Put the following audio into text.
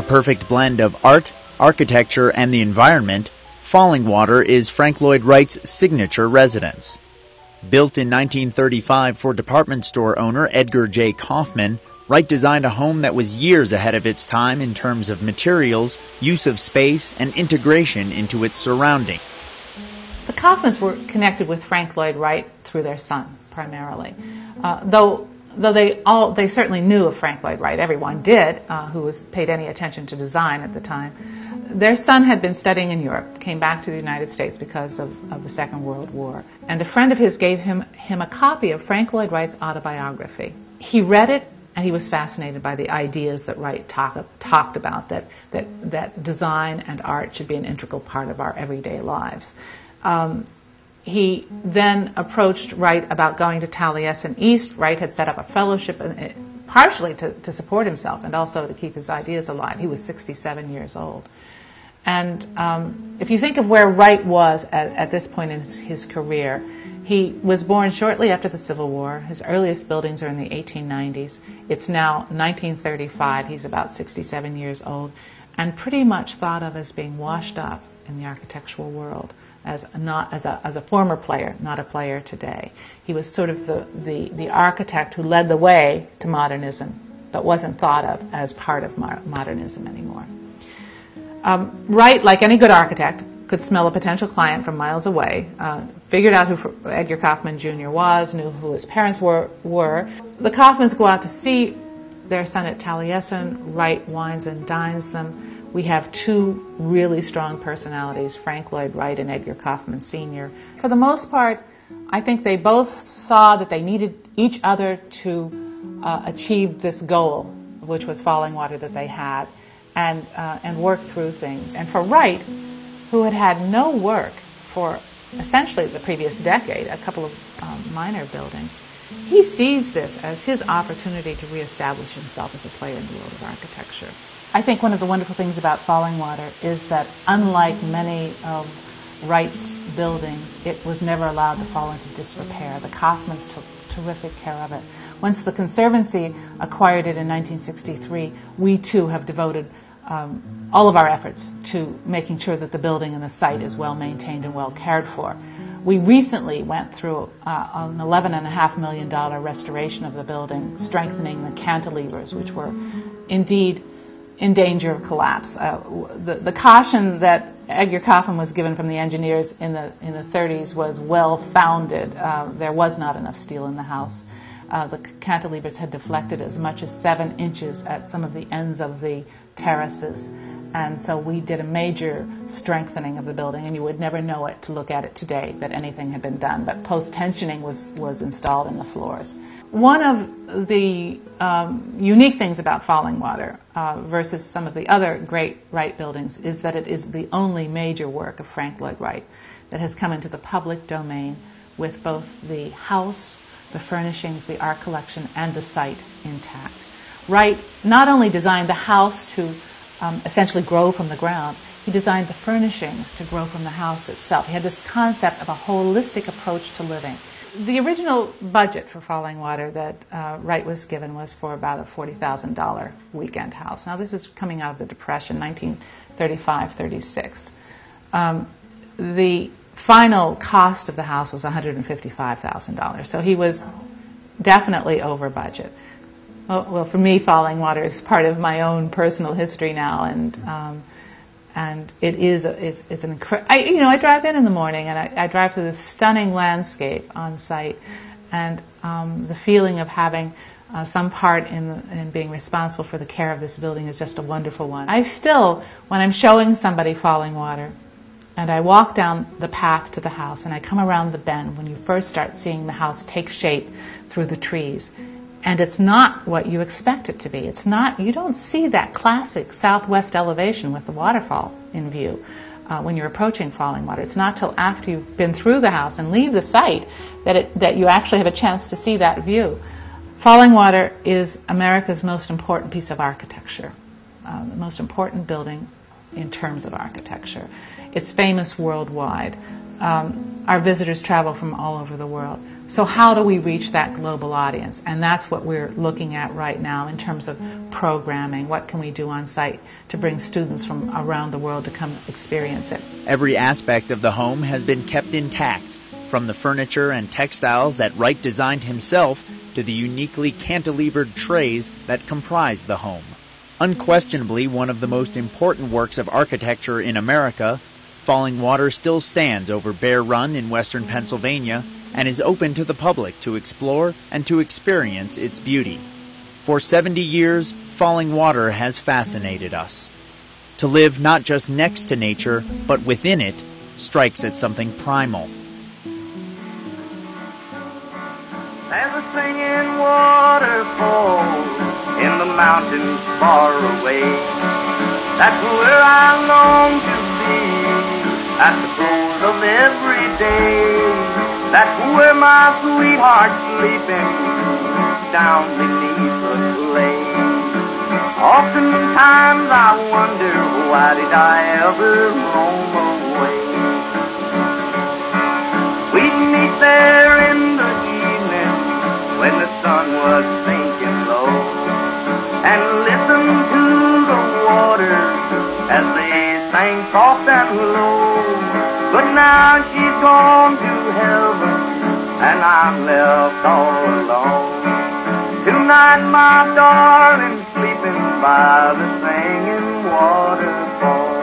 A perfect blend of art, architecture, and the environment, Fallingwater is Frank Lloyd Wright's signature residence. Built in 1935 for department store owner Edgar J. Kaufman, Wright designed a home that was years ahead of its time in terms of materials, use of space, and integration into its surrounding. The Kaufmans were connected with Frank Lloyd Wright through their son, primarily. Though they certainly knew of Frank Lloyd Wright. Everyone did who paid any attention to design at the time. Their son had been studying in Europe, came back to the United States because of the Second World War, and a friend of his gave him a copy of Frank Lloyd Wright's autobiography. He read it, and he was fascinated by the ideas that Wright talked about, that design and art should be an integral part of our everyday lives. He then approached Wright about going to Taliesin East. Wright had set up a fellowship partially to support himself and also to keep his ideas alive. He was 67 years old. And if you think of where Wright was at this point in his career, he was born shortly after the Civil War. His earliest buildings are in the 1890s. It's now 1935. He's about 67 years old and pretty much thought of as being washed up in the architectural world, as a former player, not a player today. He was sort of the architect who led the way to modernism, but wasn't thought of as part of modernism anymore. Wright, like any good architect, could smell a potential client from miles away, figured out who Edgar Kaufman Jr. was, knew who his parents were. The Kaufmans go out to see their son at Taliesin. Wright wines and dines them. We have two really strong personalities, Frank Lloyd Wright and Edgar Kaufman Sr. For the most part, I think they both saw that they needed each other to achieve this goal, which was Fallingwater that they had, and work through things. And for Wright, who had had no work for essentially the previous decade, a couple of minor buildings, he sees this as his opportunity to reestablish himself as a player in the world of architecture. I think one of the wonderful things about Fallingwater is that unlike many of Wright's buildings, it was never allowed to fall into disrepair. The Kaufmans took terrific care of it. Once the Conservancy acquired it in 1963, we too have devoted all of our efforts to making sure that the building and the site is well maintained and well cared for. We recently went through an $11.5 million restoration of the building, strengthening the cantilevers, which were indeed in danger of collapse. The caution that Edgar Kaufman was given from the engineers in the 30s was well founded. There was not enough steel in the house. The cantilevers had deflected as much as 7 inches at some of the ends of the terraces, and so we did a major strengthening of the building, and you would never know it to look at it today that anything had been done, but post-tensioning was installed in the floors. One of the unique things about Fallingwater versus some of the other great Wright buildings is that it is the only major work of Frank Lloyd Wright that has come into the public domain with both the house, the furnishings, the art collection, and the site intact. Wright not only designed the house to essentially grow from the ground, he designed the furnishings to grow from the house itself. He had this concept of a holistic approach to living. The original budget for Fallingwater that Wright was given was for about a $40,000 weekend house. Now this is coming out of the Depression, 1935-36. The final cost of the house was $155,000, so he was definitely over budget. Well, for me, Fallingwater is part of my own personal history now, and it is it's an incredible. I drive in the morning and I drive through this stunning landscape on site, and the feeling of having some part in being responsible for the care of this building is just a wonderful one. I still, when I'm showing somebody Fallingwater, and I walk down the path to the house, and I come around the bend when you first start seeing the house take shape through the trees. And it's not what you expect it to be. It's not, you don't see that classic southwest elevation with the waterfall in view when you're approaching Fallingwater. It's not till after you've been through the house and leave the site that you actually have a chance to see that view. Fallingwater is America's most important piece of architecture, the most important building in terms of architecture. It's famous worldwide. Our visitors travel from all over the world. So how do we reach that global audience? And that's what we're looking at right now in terms of programming. What can we do on site to bring students from around the world to come experience it? Every aspect of the home has been kept intact, from the furniture and textiles that Wright designed himself to the uniquely cantilevered trays that comprise the home. Unquestionably one of the most important works of architecture in America, Falling Water still stands over Bear Run in western Pennsylvania and is open to the public to explore and to experience its beauty. For 70 years, Falling Water has fascinated us. To live not just next to nature, but within it, strikes at something primal. There's a singing waterfall in the mountains far away. That's where I long to be, at the close of every day. That's where my sweetheart's sleeping, down beneath the clay. Oftentimes I wonder, why did I ever roam away? We'd meet there in the evening, when the sun was sinking low, and listen to the waters as they sang soft and low. But now she's gone to heaven, and I'm left all alone. Tonight my darling's sleeping by the singing waterfall.